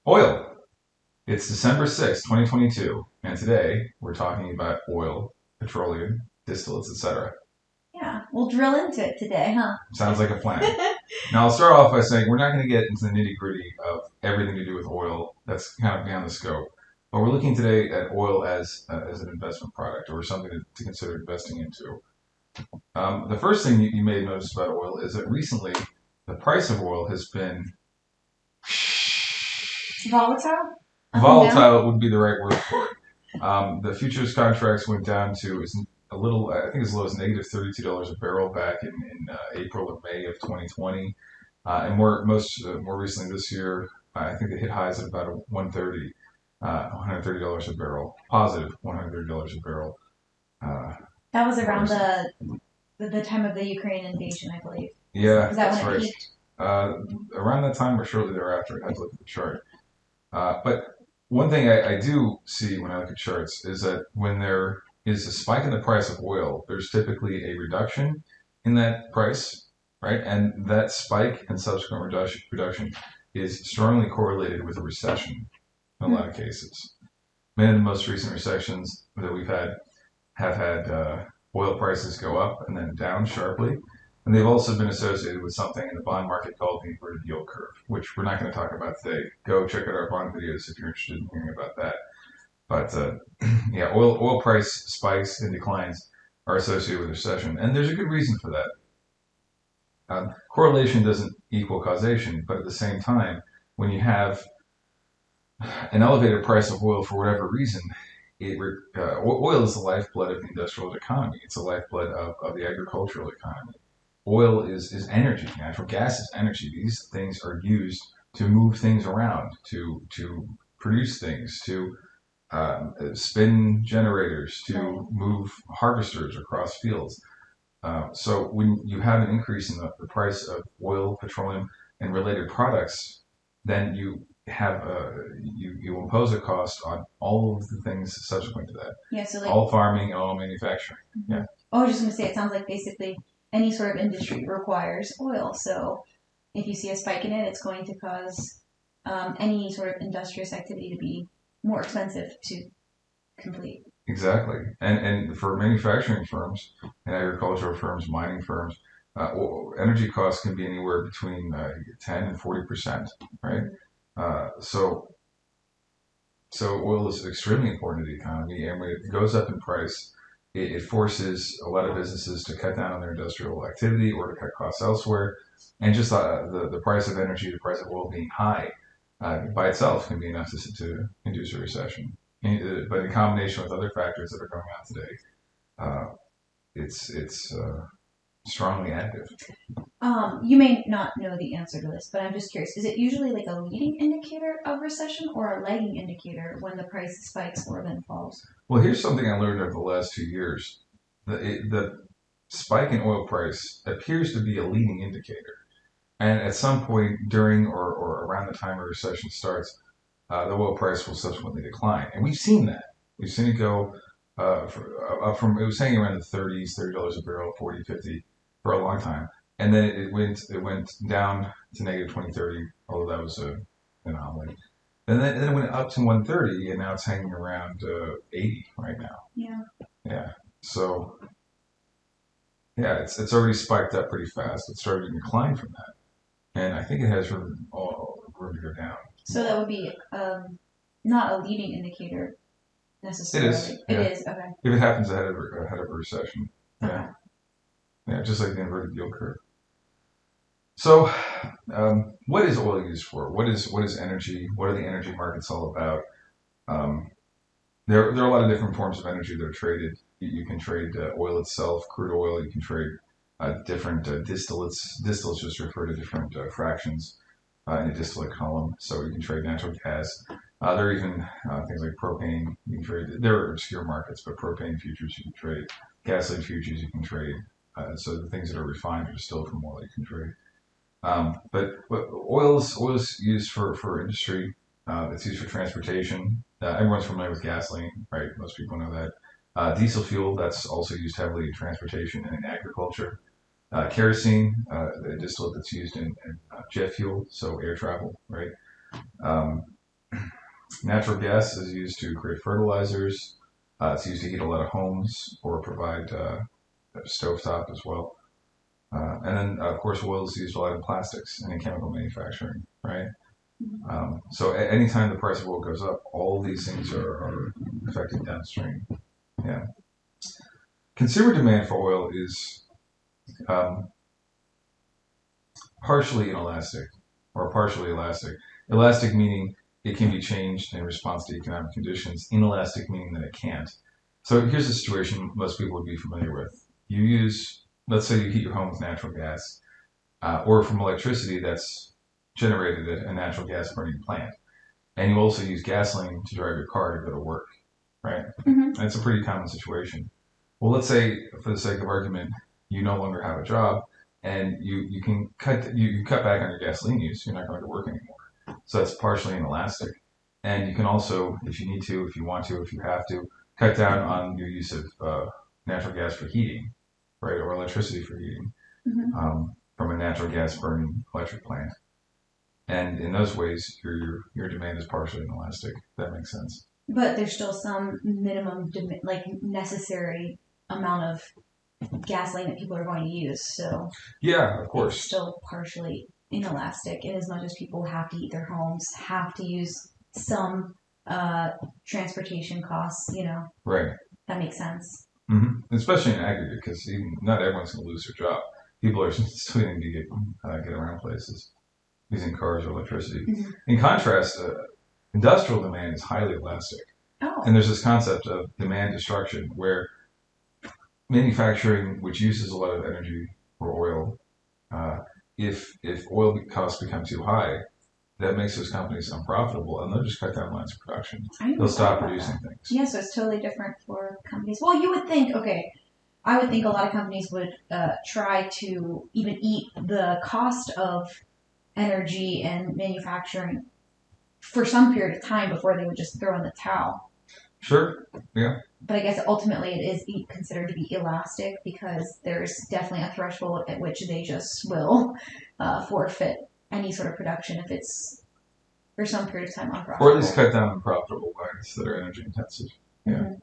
Oil. It's December 6th, 2022, and today we're talking about oil, petroleum, distillates, etc. Yeah, we'll drill into it today, huh? Sounds like a plan. Now, I'll start off by saying we're not going to get into the nitty gritty of everything to do with oil. That's kind of beyond the scope. But we're looking today at oil as an investment product or something to consider investing into. The first thing you may have noticed about oil is that recently the price of oil has been Volatile? volatile would be the right word for it. The futures contracts went down to a little, I think as low as negative $32 a barrel back in April or May of 2020. And more recently this year, I think they hit highs at about 130, $130 a barrel, positive $130 a barrel. That was around the time of the Ukraine invasion, I believe. Yeah, Is that that's when it right. peaked? Around that time or shortly thereafter, I had to look at the chart. But one thing I do see when I look at charts is that when there is a spike in the price of oil, there's typically a reduction in that price, right? And that spike and subsequent reduction is strongly correlated with a recession in a lot of cases. Many of the most recent recessions that we've had have had oil prices go up and then down sharply. And they've also been associated with something in the bond market called the inverted yield curve, which we're not going to talk about today. Go check out our bond videos if you're interested in hearing about that. But yeah, oil price spikes and declines are associated with recession, and there's a good reason for that. Correlation doesn't equal causation, but at the same time, when you have an elevated price of oil for whatever reason, oil is the lifeblood of the industrial economy. It's the lifeblood of the agricultural economy. Oil is energy. Natural gas is energy. These things are used to move things around, to produce things, to spin generators, to move harvesters across fields. So when you have an increase in the price of oil, petroleum, and related products, then you impose a cost on all of the things subsequent to that. Yeah, so all farming, all manufacturing. Mm-hmm. Yeah. I was just going to say, it sounds like basically any sort of industry requires oil. So if you see a spike in it, it's going to cause any sort of industrious activity to be more expensive to complete. Exactly. And for manufacturing firms and agricultural firms, mining firms, energy costs can be anywhere between 10 and 40%, right? So oil is extremely important to the economy, and when it goes up in price, it forces a lot of businesses to cut down on their industrial activity or to cut costs elsewhere. And just the price of energy, the price of oil being high by itself can be enough to induce a recession. But in combination with other factors that are going on today, it's strongly additive. You may not know the answer to this, but I'm just curious. Is it usually like a leading indicator of recession or a lagging indicator when the price spikes or then falls? Well, here's something I learned over the last 2 years. The spike in oil price appears to be a leading indicator. And at some point during or around the time a recession starts, the oil price will subsequently decline. And we've seen that. We've seen it go up from, it was saying around the 30s, $30 a barrel, 40, 50 for a long time. And then it went down to negative 20, 30, although that was an anomaly. And then it went up to 130, and now it's hanging around 80 right now. Yeah. Yeah. So, yeah, it's already spiked up pretty fast. It started to decline from that. And I think it has room to go down. So that would be not a leading indicator necessarily. It is. Yeah. It is, okay. If it happens ahead of a recession. Yeah. Okay. Yeah, just like the inverted yield curve. So, what is oil used for? What is energy? What are the energy markets all about? Um, there are a lot of different forms of energy that are traded. You can trade oil itself, crude oil. You can trade different distillates. Distillates just refer to different fractions in a distillate column. So you can trade natural gas. There are even things like propane. You can trade. There are obscure markets, but propane futures you can trade. Gasoline futures you can trade. So the things that are refined or distilled from oil you can trade. But oil is used for industry. It's used for transportation. Everyone's familiar with gasoline, right? Most people know that. Diesel fuel, that's also used heavily in transportation and in agriculture. Kerosene, the distillate that's used in jet fuel, so air travel, right? Natural gas is used to create fertilizers. It's used to heat a lot of homes or provide stovetop as well. And then, of course, oil is used a lot in plastics and in chemical manufacturing, right? So anytime the price of oil goes up, all of these things are affected downstream. Yeah. Consumer demand for oil is um, partially inelastic or partially elastic. Elastic meaning it can be changed in response to economic conditions. Inelastic meaning that it can't. So here's a situation most people would be familiar with. You use, let's say you heat your home with natural gas, or from electricity that's generated at a natural gas burning plant. And you also use gasoline to drive your car to go to work, right? Mm-hmm. That's a pretty common situation. Well, let's say, for the sake of argument, you no longer have a job, and you can you cut back on your gasoline use. You're not going to work anymore. So that's partially inelastic. And you can also, if you need to, if you want to, if you have to, cut down on your use of natural gas for heating, right, or electricity for heating, Mm-hmm. from a natural gas burning electric plant. And in those ways, your demand is partially inelastic. That makes sense. But there's still some minimum, like necessary amount of gasoline that people are going to use. So Yeah, of it's course. still partially inelastic in as much as people have to heat their homes, have to use some transportation costs, Right. that makes sense. Especially in aggregate, because not everyone's going to lose their job. People are still going to get around places using cars or electricity. Mm-hmm. In contrast, industrial demand is highly elastic. Oh. And there's this concept of demand destruction where manufacturing, which uses a lot of energy or oil, if oil costs become too high, that makes those companies unprofitable, and they'll just cut down lines of production. They'll stop producing things. Yeah, so it's totally different for companies. Well, you would think, okay, I would think a lot of companies would try to even eat the cost of energy and manufacturing for some period of time before they would just throw in the towel. Sure. Yeah. But I guess ultimately it is considered to be elastic because there's definitely a threshold at which they just will forfeit any sort of production if it's for some period of time unprofitable. Or at least cut down on profitable lines that are energy intensive. Yeah. Mm-hmm.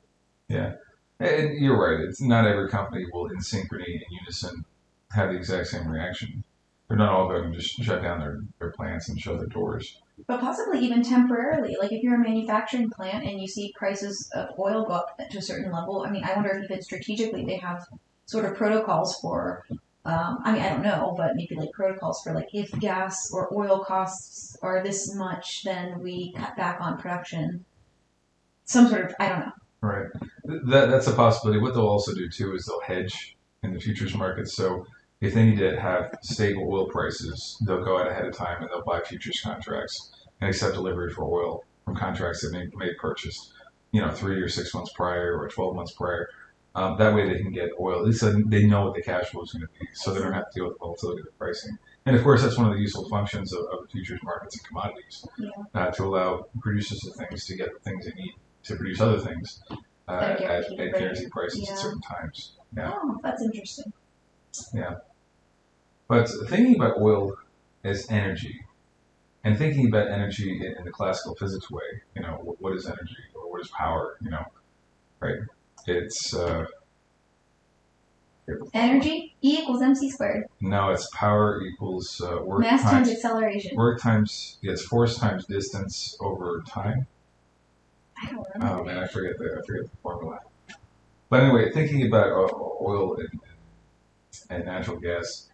Yeah. And you're right. It's not every company will in synchrony and unison have the exact same reaction. They're not all going to just shut down their plants and shut their doors. But possibly even temporarily. Like if you're a manufacturing plant and you see prices of oil go up to a certain level, I mean, I wonder if even strategically they have sort of protocols for, I don't know, but maybe like protocols for like if gas or oil costs are this much, then we cut back on production. Some sort of, I don't know. Right. That's a possibility. What they'll also do too is they'll hedge in the futures market. So if they need to have stable oil prices, they'll go out ahead of time and they'll buy futures contracts and accept delivery for oil from contracts that may purchased, 3 or 6 months prior or 12 months prior. That way they can get oil. At least they know what the cash flow is going to be, so they don't have to deal with the volatility of the pricing. And of course, that's one of the useful functions of the futures markets and commodities, to allow producers of things to get the things they need to produce other things at guaranteed prices at certain times. Yeah. Oh, that's interesting. Yeah. But thinking about oil as energy, and thinking about energy in the classical physics way, what is energy or what is power? Right? It's energy E equals mc squared. No, it's power equals work mass times acceleration. Work times force times distance over time. I don't remember. Oh man, I forget the formula. But anyway, thinking about oil and natural gas.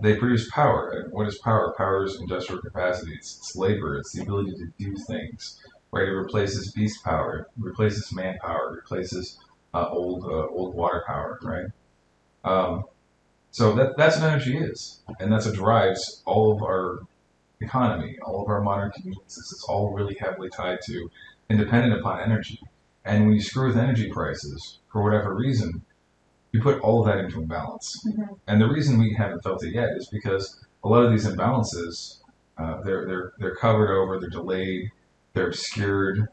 They produce power. And what is power? Power is industrial capacity. It's labor. It's the ability to do things. Right? It replaces beast power. It replaces manpower. It replaces old water power. Right? So that's what energy is, and that's what drives all of our economy, all of our modern conveniences. It's all really heavily tied to and dependent upon energy. And when you screw with energy prices for whatever reason, you put all of that into imbalance. Mm-hmm. And the reason we haven't felt it yet is because a lot of these imbalances, they're covered over, they're delayed, they're obscured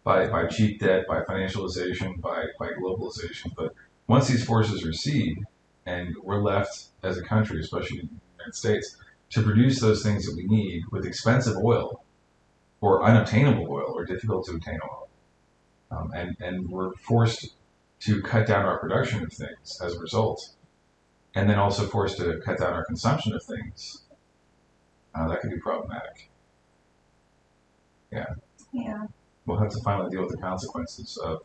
by cheap debt, by financialization, by globalization. But once these forces recede, and we're left as a country, especially in the United States, to produce those things that we need with expensive oil, or unobtainable oil or difficult to obtain oil. And we're forced to cut down our production of things as a result, and then also forced to cut down our consumption of things. That could be problematic. Yeah. Yeah. We'll have to finally deal with the consequences of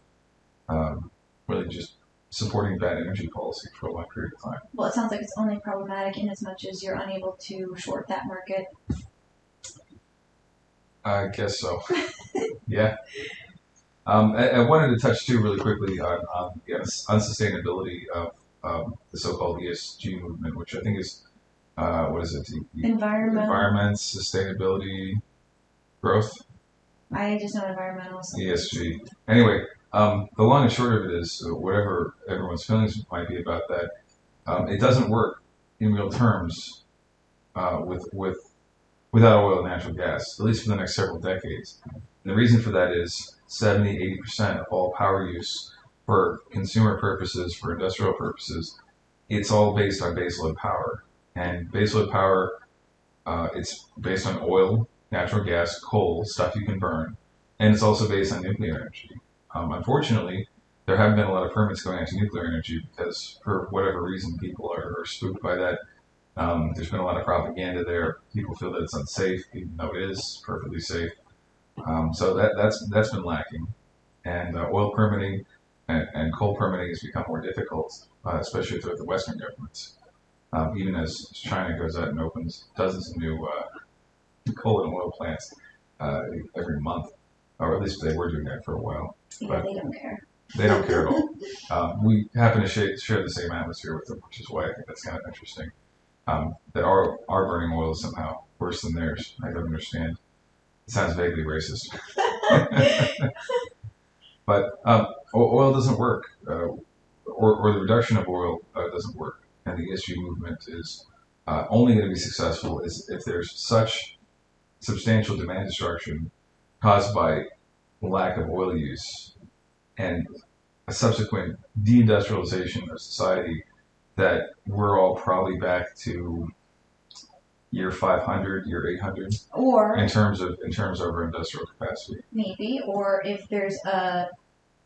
really just supporting bad energy policy for a long period of time. Well, it sounds like it's only problematic in as much as you're unable to short that market. I guess so. Yeah. I wanted to touch too really quickly on the unsustainability of the so-called ESG movement, which I think is what is it? Environment, sustainability, growth. I just know environmental. ESG. Anyway, the long and short of it is, whatever everyone's feelings might be about that, it doesn't work in real terms without oil and natural gas, at least for the next several decades. And the reason for that is 70-80% of all power use for consumer purposes, for industrial purposes, it's all based on baseload power. And baseload power, it's based on oil, natural gas, coal, stuff you can burn, and it's also based on nuclear energy. Unfortunately, there haven't been a lot of permits going into nuclear energy because, for whatever reason, people are spooked by that. There's been a lot of propaganda there. People feel that it's unsafe, even though it is perfectly safe. So that's been lacking, and oil permitting and coal permitting has become more difficult, especially throughout the Western governments. Even as China goes out and opens dozens of new coal and oil plants every month, or at least they were doing that for a while. Yeah, but they don't care. They don't care at all. We happen to share the same atmosphere with them, which is why I think that's kind of interesting. That our burning oil is somehow worse than theirs. I don't understand. It sounds vaguely racist. But oil doesn't work, or the reduction of oil doesn't work. And the ESG movement is only going to be successful if there's such substantial demand destruction caused by lack of oil use and a subsequent deindustrialization of society that we're all probably back to year 500, year 800, or in terms of our industrial capacity. Maybe, or if there's a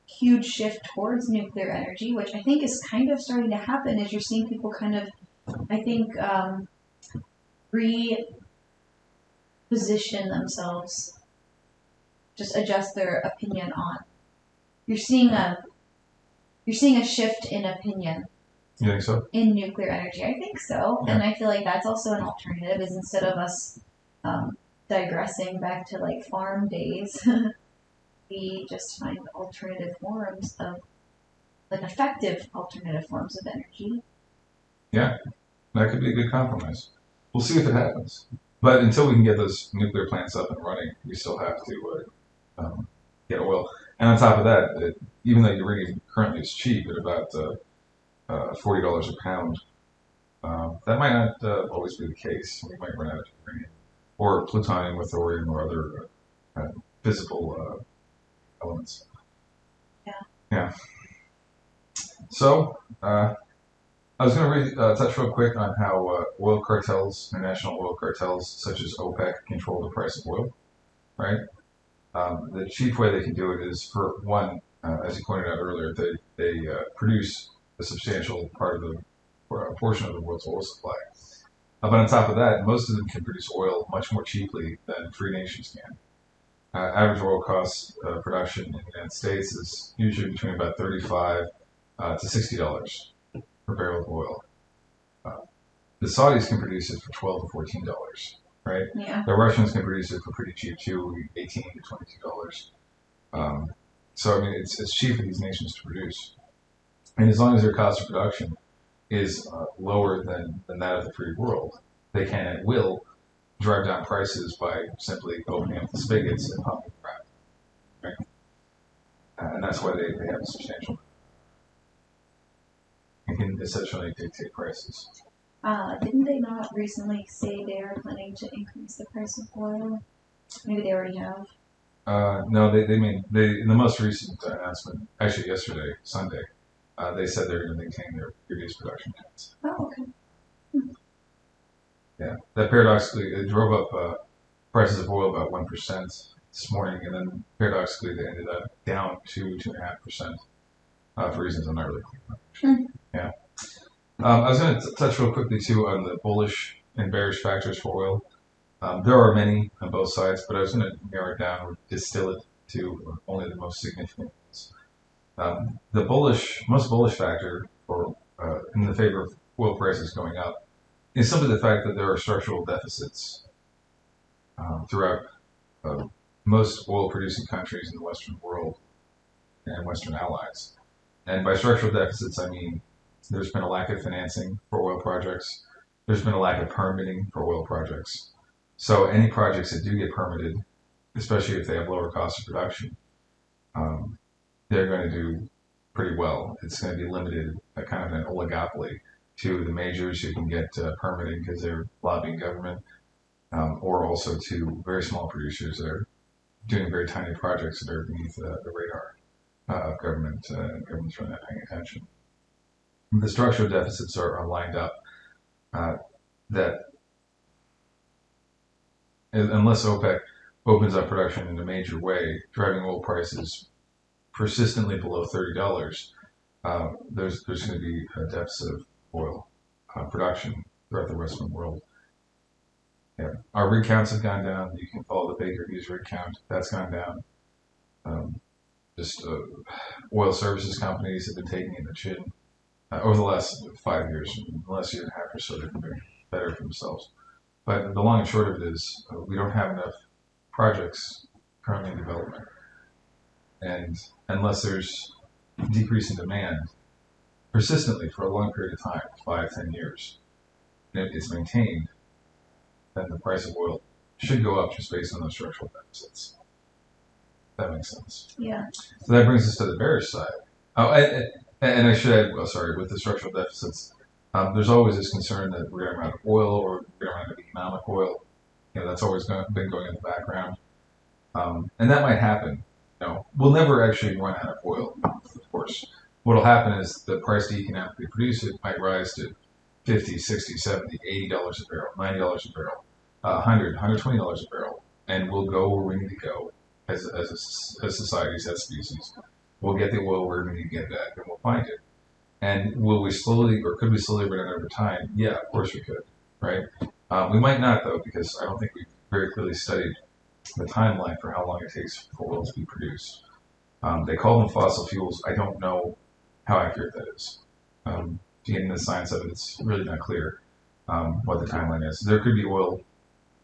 huge shift towards nuclear energy, which I think is kind of starting to happen, as you're seeing people kind of, I think, reposition themselves, just adjust their opinion on. You're seeing a shift in opinion. You think so? In nuclear energy, I think so, Yeah. And I feel like that's also an alternative. Is instead of us digressing back to like farm days, we just find alternative forms of, like, effective alternative forms of energy. Yeah, that could be a good compromise. We'll see if it happens. But until we can get those nuclear plants up and running, we still have to get oil. And on top of that, even though uranium currently is cheap at about $40 a pound, that might not always be the case. We might run out of uranium, or plutonium with thorium, or other physical elements. Yeah. Yeah. So, I was going to touch real quick on how oil cartels, international oil cartels such as OPEC, control the price of oil, right? The cheap way they can do it is, for one, as you pointed out earlier, they produce a substantial portion of the world's oil supply. But on top of that, most of them can produce oil much more cheaply than free nations can. Average oil cost production in the United States is usually between about $35 to $60 per barrel of oil. The Saudis can produce it for $12 to $14, right? Yeah. The Russians can produce it for pretty cheap too, $18 to $22. So I mean, it's cheap for these nations to produce, and as long as their cost of production is lower than that of the free world, they can and will drive down prices by simply opening up the spigots and pumping crap, right? And that's why they have a substantial. You can essentially dictate prices. Didn't they not recently say they are planning to increase the price of oil? Maybe they already have. No, they in the most recent announcement, actually yesterday, Sunday, they said they're going to maintain their previous production cuts. Oh, okay. Yeah, that paradoxically, it drove up prices of oil about 1%, this morning, and then paradoxically they ended up down 2.5% for reasons I'm not really clear about. Yeah. I was going to touch real quickly too on the bullish and bearish factors for oil. There are many on both sides, but I was going to narrow it down or distill it to only the most significant ones. The most bullish factor for in the favor of oil prices going up is simply the fact that there are structural deficits throughout most oil-producing countries in the Western world and Western allies. And by structural deficits, I mean there's been a lack of financing for oil projects. There's been a lack of permitting for oil projects. So any projects that do get permitted, especially if they have lower cost of production, they're going to do pretty well. It's going to be limited, a kind of an oligopoly to the majors who can get permitting because they're lobbying government, or also to very small producers that are doing very tiny projects that are beneath the radar of government, and government's really not paying attention. The structural deficits are lined up that unless OPEC opens up production in a major way, driving oil prices persistently below $30, there's going to be a deficit of oil production throughout the Western world. Yeah. Our rig counts have gone down. You can follow the Baker Hughes rig count. That's gone down. Oil services companies have been taking it in the chin over the last 5 years, the last year and a half or so. They've been doing better for themselves. But the long and short of it is we don't have enough projects currently in development. And unless there's a decrease in demand persistently for a long period of time, 5-10 years, and it's maintained, then the price of oil should go up just based on those structural deficits. That makes sense. Yeah. So that brings us to the bearish side. Oh, and I should add, with the structural deficits, there's always this concern that we're going to run out of oil or we're going to run out of economic oil. That's always been going in the background. And that might happen. We'll never actually run out of oil, of course. What will happen is the price to economically produce it might rise to $50, $60, $70, $80 a barrel, $90 a barrel, $100, $120 a barrel, and we'll go where we need to go as societies, as species. We'll get the oil where we need to get that, and we'll find it. And will we slowly, or could we slowly run it over time? Yeah, of course we could, right? We might not, though, because I don't think we've very clearly studied the timeline for how long it takes for oil to be produced. They call them fossil fuels. I don't know how accurate that is. To get into the science of it, it's really not clear what the timeline is. There could be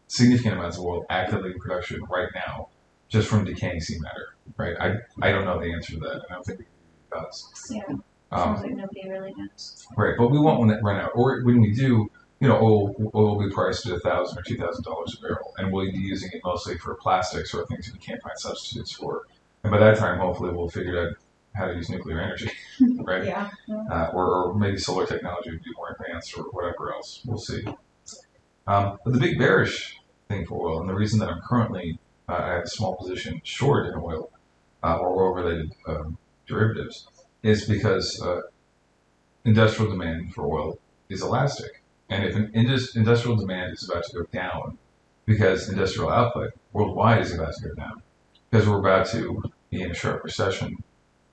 significant amounts of oil actively in production right now, just from decaying sea matter, right? I don't know the answer to that. I don't think it does. Yeah. Sounds like nobody really knows. Right, but we won't run out. Or when we do, oil will be priced at $1,000 or $2,000 a barrel, and we'll be using it mostly for plastics or things that we can't find substitutes for. And by that time, hopefully, we'll figure out how to use nuclear energy, right? Yeah. Or maybe solar technology would be more advanced, or whatever else. We'll see. But the big bearish thing for oil, and the reason that I'm currently I have a small position short in oil or oil-related derivatives, is because industrial demand for oil is elastic. And if industrial demand is about to go down because industrial output worldwide is about to go down, because we're about to be in a sharp recession,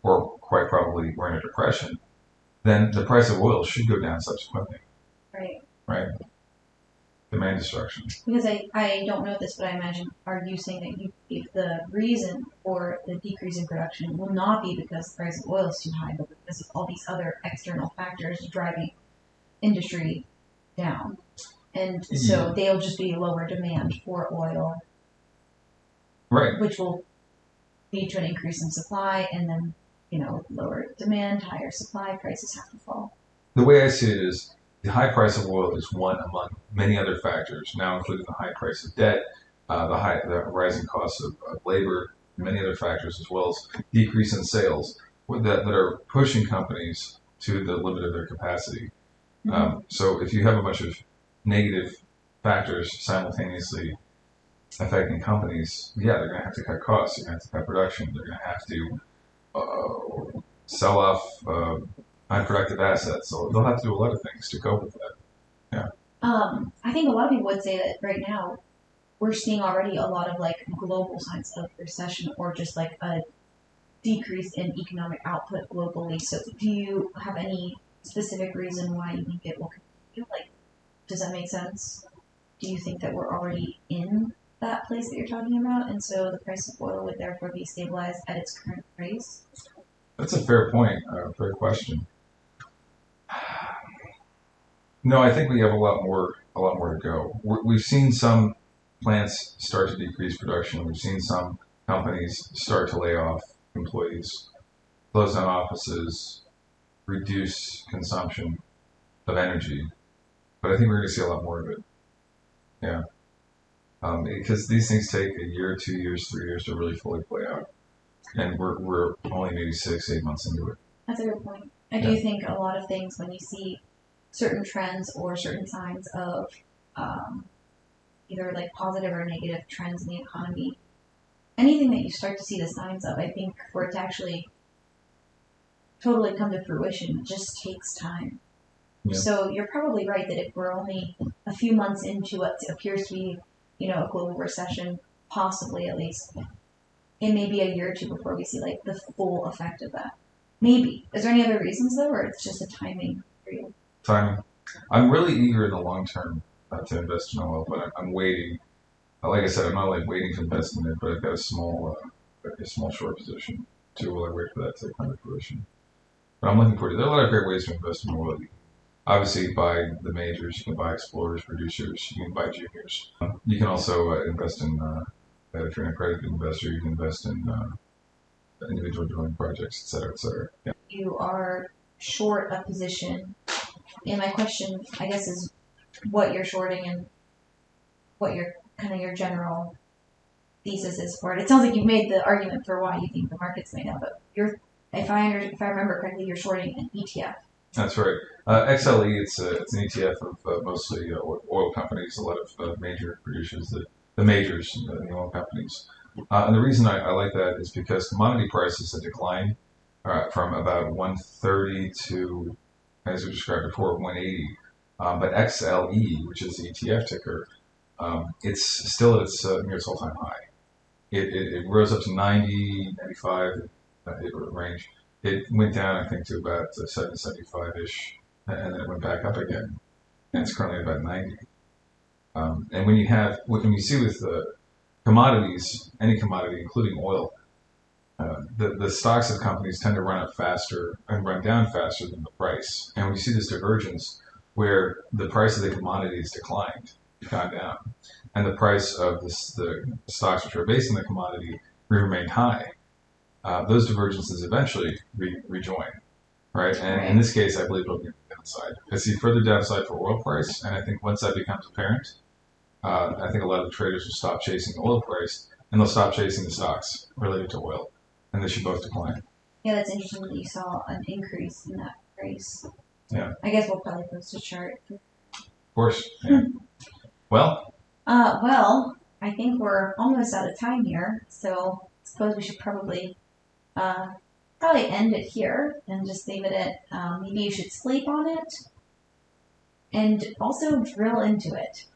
or quite probably we're in a depression, then the price of oil should go down subsequently. Right. Right? Demand destruction. Because I don't know this, but I imagine, are you saying that if the reason for the decrease in production will not be because the price of oil is too high, but because of all these other external factors driving industry down? And so they'll just be lower demand for oil. Right. Which will lead to an increase in supply, and then, lower demand, higher supply, prices have to fall. The way I see it is, the high price of oil is one among many other factors, now including the high price of debt, the rising costs of labor, many other factors, as well as decrease in sales that are pushing companies to the limit of their capacity. Mm-hmm. So if you have a bunch of negative factors simultaneously affecting companies, they're going to have to cut costs, they're going to have to cut production, they're going to have to sell off unproductive assets. So they'll have to do a lot of things to cope with that. Yeah. I think a lot of people would say that right now we're seeing already a lot of like global signs of recession or just like a decrease in economic output globally. So do you have any specific reason why you think it will continue? Like, does that make sense? Do you think that we're already in that place that you're talking about, and so the price of oil would therefore be stabilized at its current price? That's a fair point, fair question. No, I think we have a lot more to go. We've seen some plants start to decrease production. We've seen some companies start to lay off employees, close down offices, reduce consumption of energy. But I think we're going to see a lot more of it. Yeah, because these things take a year, 2 years, 3 years to really fully play out, and we're only maybe 6, 8 months into it. That's a good point. I do think a lot of things when you see certain trends or certain signs of either like positive or negative trends in the economy, anything that you start to see the signs of, I think for it to actually totally come to fruition just takes time. Yeah. So you're probably right that if we're only a few months into what appears to be, a global recession, possibly at least, it may be a year or two before we see like the full effect of that. Maybe. Is there any other reasons though, or it's just a timing period? Timing. I'm really eager in the long term to invest in oil, but I'm waiting. Like I said, I'm not like waiting to invest in it, but I've got a small short position too while I wait for that to come to fruition. But I'm looking forward to. There are a lot of great ways to invest in oil. Obviously, buy the majors. You can buy explorers, producers. You can buy juniors. You can also invest in. If you're an accredited investor, you can invest in individual drilling projects, et cetera, et cetera. Yeah. You are short a position, and my question, I guess, is what you're shorting and what your kind of your general thesis is for it. It sounds like you've made the argument for why you think the market's made up, but if I remember correctly, you're shorting an ETF. That's right. XLE, it's an ETF of mostly oil companies, a lot of major producers, the majors, the oil companies. And the reason I like that is because commodity prices have declined from about 130 to, as we described before, 180. But XLE, which is the ETF ticker, it's still at its near its all-time high. It rose up to 90, 95 range. It went down, I think, to about 75-ish, and then it went back up again, and it's currently about 90. And when you see with commodities, any commodity, including oil, the stocks of companies tend to run up faster and run down faster than the price. And when you see this divergence where the price of the commodities declined, gone down, and the price of the stocks which are based on the commodity remained high, those divergences eventually rejoin, right? And in this case, I believe it'll be on the downside. I see further downside for oil price, and I think once that becomes apparent, I think a lot of the traders will stop chasing the oil price, and they'll stop chasing the stocks related to oil, and they should both decline. Yeah, that's interesting that you saw an increase in that price. Yeah. I guess we'll probably post a chart. Of course. Yeah. Well, I think we're almost out of time here, so I suppose we should probably end it here and just leave it at maybe you should sleep on it and also drill into it.